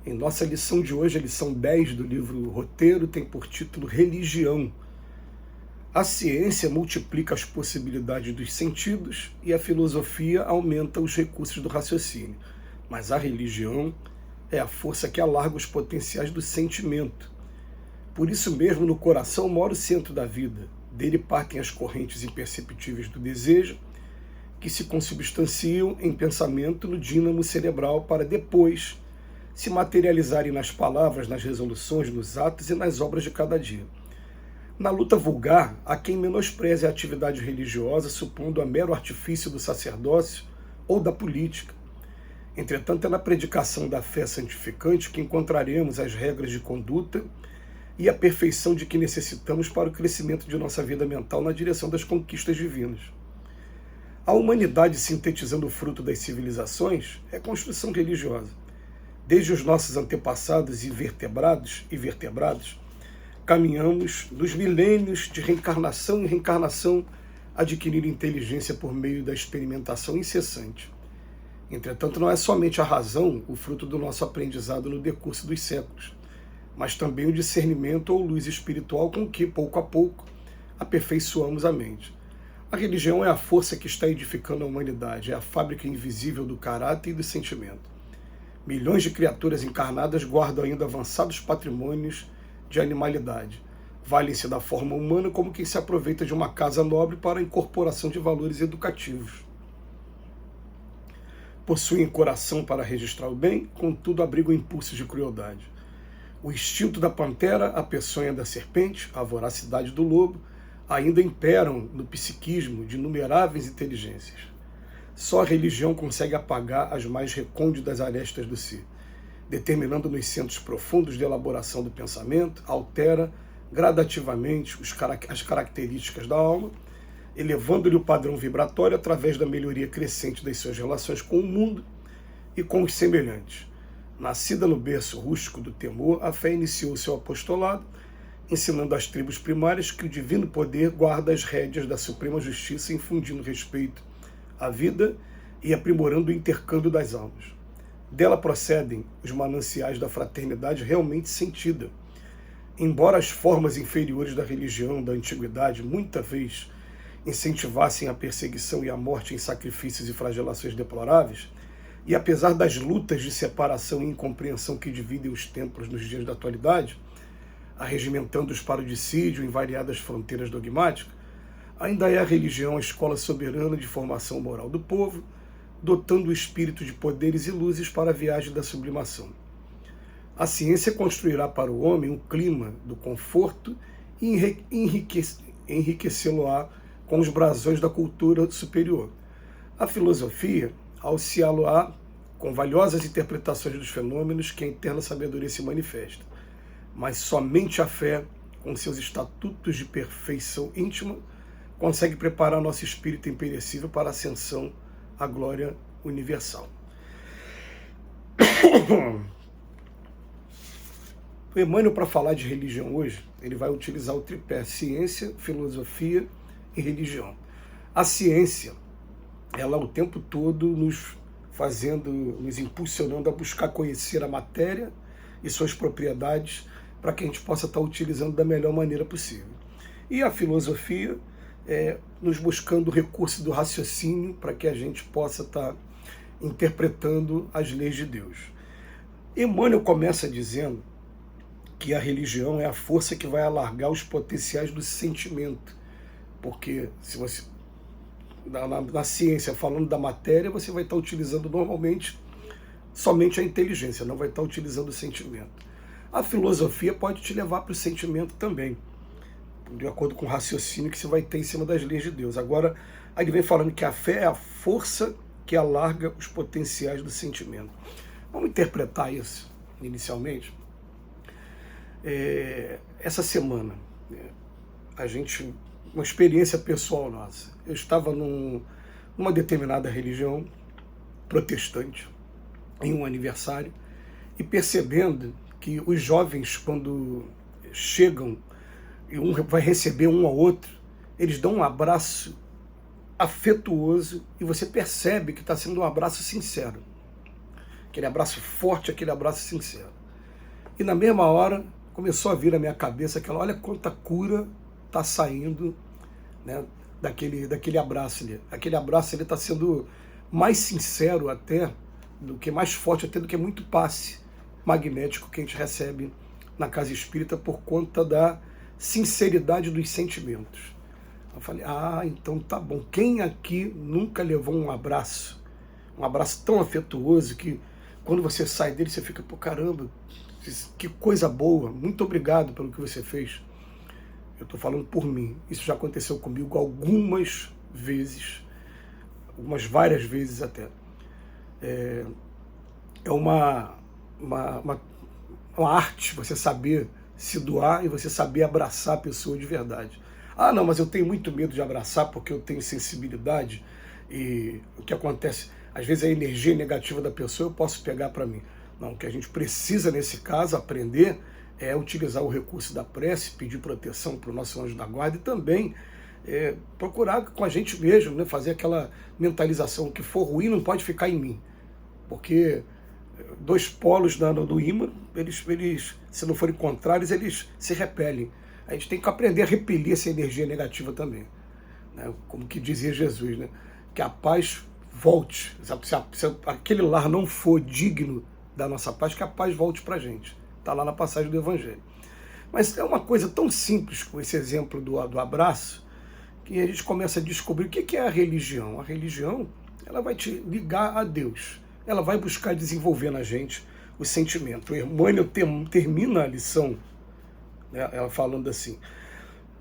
Em nossa lição de hoje, a lição 10 do livro Roteiro, tem por título Religião. A ciência multiplica as possibilidades dos sentidos e a filosofia aumenta os recursos do raciocínio. Mas a religião é a força que alarga os potenciais do sentimento. Por isso mesmo, no coração mora o centro da vida. Dele partem as correntes imperceptíveis do desejo, que se consubstanciam em pensamento no dínamo cerebral para depois se materializarem nas palavras, nas resoluções, nos atos e nas obras de cada dia. Na luta vulgar, há quem menospreze a atividade religiosa, supondo a mero artifício do sacerdócio ou da política. Entretanto, é na predicação da fé santificante que encontraremos as regras de conduta e a perfeição de que necessitamos para o crescimento de nossa vida mental na direção das conquistas divinas. A humanidade, sintetizando o fruto das civilizações, é construção religiosa. Desde os nossos antepassados invertebrados e vertebrados, caminhamos nos milênios de reencarnação em reencarnação, adquirindo inteligência por meio da experimentação incessante. Entretanto, não é somente a razão o fruto do nosso aprendizado no decurso dos séculos, mas também o discernimento ou luz espiritual com que, pouco a pouco, aperfeiçoamos a mente. A religião é a força que está edificando a humanidade, é a fábrica invisível do caráter e do sentimento. Milhões de criaturas encarnadas guardam ainda avançados patrimônios de animalidade. Valem-se da forma humana como quem se aproveita de uma casa nobre para a incorporação de valores educativos. Possuem coração para registrar o bem, contudo abrigam impulsos de crueldade. O instinto da pantera, a peçonha da serpente, a voracidade do lobo, ainda imperam no psiquismo de inumeráveis inteligências. Só a religião consegue apagar as mais recônditas arestas do ser, determinando nos centros profundos de elaboração do pensamento, altera gradativamente as características da alma, elevando-lhe o padrão vibratório através da melhoria crescente das suas relações com o mundo e com os semelhantes. Nascida no berço rústico do temor, a fé iniciou seu apostolado, ensinando às tribos primárias que o divino poder guarda as rédeas da suprema justiça, infundindo respeito à vida e aprimorando o intercâmbio das almas. Dela procedem os mananciais da fraternidade realmente sentida. Embora as formas inferiores da religião da antiguidade muitas vezes incentivassem a perseguição e a morte em sacrifícios e flagelações deploráveis, e apesar das lutas de separação e incompreensão que dividem os templos nos dias da atualidade, arregimentando-os para o dissídio em variadas fronteiras dogmáticas, ainda é a religião a escola soberana de formação moral do povo, dotando o espírito de poderes e luzes para a viagem da sublimação. A ciência construirá para o homem um clima do conforto e enriquecê-lo-á com os brasões da cultura superior. A filosofia auxiliá-lo-á com valiosas interpretações dos fenômenos que a eterna sabedoria se manifesta. Mas somente a fé, com seus estatutos de perfeição íntima, consegue preparar nosso espírito imperecível para a ascensão à glória universal. O Emmanuel, para falar de religião hoje, ele vai utilizar o tripé ciência, filosofia e religião. A ciência, ela o tempo todo nos impulsionando a buscar conhecer a matéria e suas propriedades para que a gente possa estar utilizando da melhor maneira possível. E a filosofia nos buscando o recurso do raciocínio para que a gente possa estar interpretando as leis de Deus. Emmanuel começa dizendo que a religião é a força que vai alargar os potenciais do sentimento, porque se você na ciência, falando da matéria, você vai estar utilizando normalmente somente a inteligência, não vai estar utilizando o sentimento. A filosofia pode te levar para o sentimento também, de acordo com o raciocínio que você vai ter em cima das leis de Deus. Agora, aí ele vem falando que a fé é a força que alarga os potenciais do sentimento. Vamos interpretar isso, inicialmente. Essa semana, uma experiência pessoal nossa. Eu estava numa determinada religião protestante, em um aniversário, e percebendo que os jovens, quando chegam e um vai receber um ao outro, eles dão um abraço afetuoso e você percebe que está sendo um abraço sincero. aquele abraço forte, aquele abraço sincero. E na mesma hora começou a vir à minha cabeça aquela, olha quanta cura está saindo, né, daquele abraço ali. Aquele abraço está sendo mais sincero até, do que mais forte até do que muito passe magnético que a gente recebe na casa espírita por conta da sinceridade dos sentimentos. Eu falei, então tá bom. Quem aqui nunca levou um abraço tão afetuoso que quando você sai dele você fica, pô, caramba, que coisa boa, muito obrigado pelo que você fez. Eu estou falando por mim, isso já aconteceu comigo algumas vezes, várias vezes até. É uma arte você saber se doar e você saber abraçar a pessoa de verdade. Não, mas eu tenho muito medo de abraçar porque eu tenho sensibilidade e o que acontece, às vezes a energia negativa da pessoa eu posso pegar para mim. Não, o que a gente precisa nesse caso aprender é utilizar o recurso da prece, pedir proteção para o nosso anjo da guarda e também procurar com a gente mesmo, né, fazer aquela mentalização, o que for ruim não pode ficar em mim, porque dois polos do ímã, eles, se não forem contrários, eles se repelem. A gente tem que aprender a repelir essa energia negativa também, né? Como que dizia Jesus, né? Que a paz volte. Se aquele lar não for digno da nossa paz, que a paz volte para a gente. Está lá na passagem do Evangelho. Mas é uma coisa tão simples com esse exemplo do abraço, que a gente começa a descobrir o que é a religião. A religião, ela vai te ligar a Deus. Ela vai buscar desenvolver na gente o sentimento. O Emmanuel termina a lição, né, ela falando assim: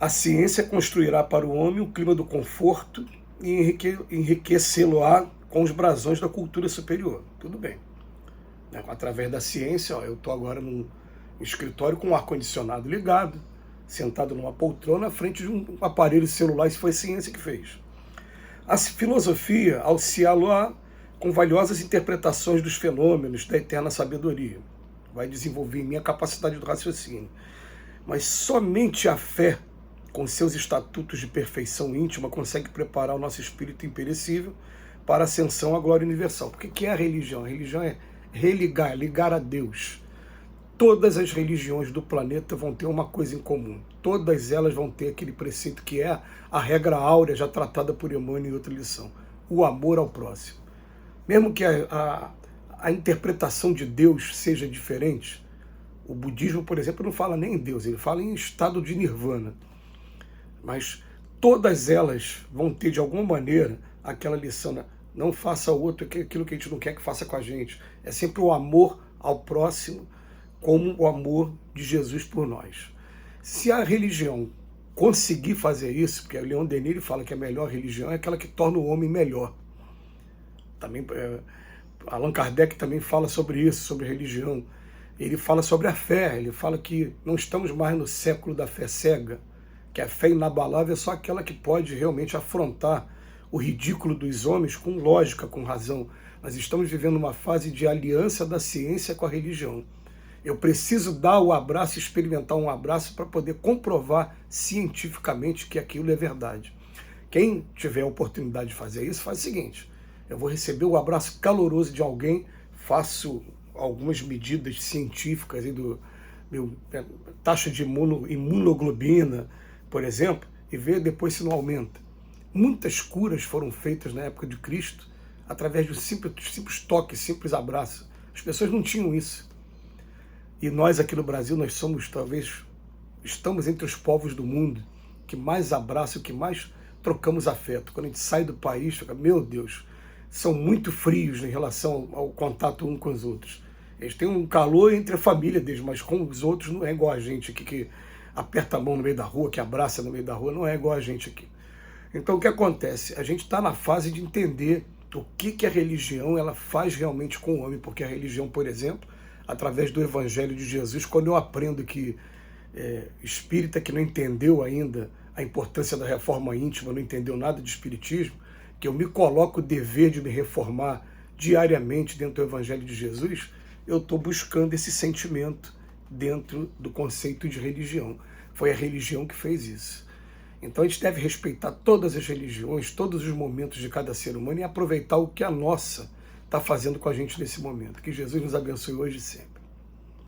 a ciência construirá para o homem o clima do conforto e enriquecê-lo-á com os brasões da cultura superior. Tudo bem. Através da ciência, eu estou agora num escritório com um ar-condicionado ligado, sentado numa poltrona à frente de um aparelho celular, isso foi a ciência que fez. A filosofia auxilia-lo-á com valiosas interpretações dos fenômenos da eterna sabedoria. Vai desenvolver em mim a capacidade do raciocínio. Mas somente a fé, com seus estatutos de perfeição íntima, consegue preparar o nosso espírito imperecível para a ascensão à glória universal. Porque o que é a religião? A religião é ligar a Deus. Todas as religiões do planeta vão ter uma coisa em comum. Todas elas vão ter aquele preceito que é a regra áurea, já tratada por Emmanuel em outra lição: o amor ao próximo. Mesmo que a interpretação de Deus seja diferente, o budismo, por exemplo, não fala nem em Deus, ele fala em estado de nirvana. Mas todas elas vão ter, de alguma maneira, aquela lição, né? Não faça ao outro aquilo que a gente não quer que faça com a gente. É sempre o amor ao próximo, como o amor de Jesus por nós. Se a religião conseguir fazer isso, porque o Leon Denis ele fala que a melhor religião é aquela que torna o homem melhor. Também, Allan Kardec também fala sobre isso, sobre religião. Ele fala sobre a fé, ele fala que não estamos mais no século da fé cega, que a fé inabalável é só aquela que pode realmente afrontar o ridículo dos homens com lógica, com razão. Nós estamos vivendo uma fase de aliança da ciência com a religião. Eu preciso dar o abraço, experimentar um abraço para poder comprovar cientificamente que aquilo é verdade. Quem tiver a oportunidade de fazer isso, faz o seguinte: eu vou receber o abraço caloroso de alguém, faço algumas medidas científicas aí do meu taxa de imunoglobina, por exemplo, e ver depois se não aumenta. Muitas curas foram feitas na época de Cristo através de um simples toque, simples abraço. As pessoas não tinham isso. E nós aqui no Brasil, nós somos, talvez, estamos entre os povos do mundo que mais abraçam, que mais trocamos afeto. Quando a gente sai do país, fica, meu Deus, são muito frios em relação ao contato uns com os outros. Eles têm um calor entre a família deles, mas com os outros não é igual a gente aqui, que aperta a mão no meio da rua, que abraça no meio da rua, não é igual a gente aqui. Então o que acontece? A gente está na fase de entender o que a religião ela faz realmente com o homem, porque a religião, por exemplo, através do Evangelho de Jesus, quando eu aprendo que espírita que não entendeu ainda a importância da reforma íntima, não entendeu nada de espiritismo, que eu me coloco o dever de me reformar diariamente dentro do Evangelho de Jesus, eu estou buscando esse sentimento dentro do conceito de religião. Foi a religião que fez isso. Então a gente deve respeitar todas as religiões, todos os momentos de cada ser humano e aproveitar o que a nossa está fazendo com a gente nesse momento. Que Jesus nos abençoe hoje e sempre.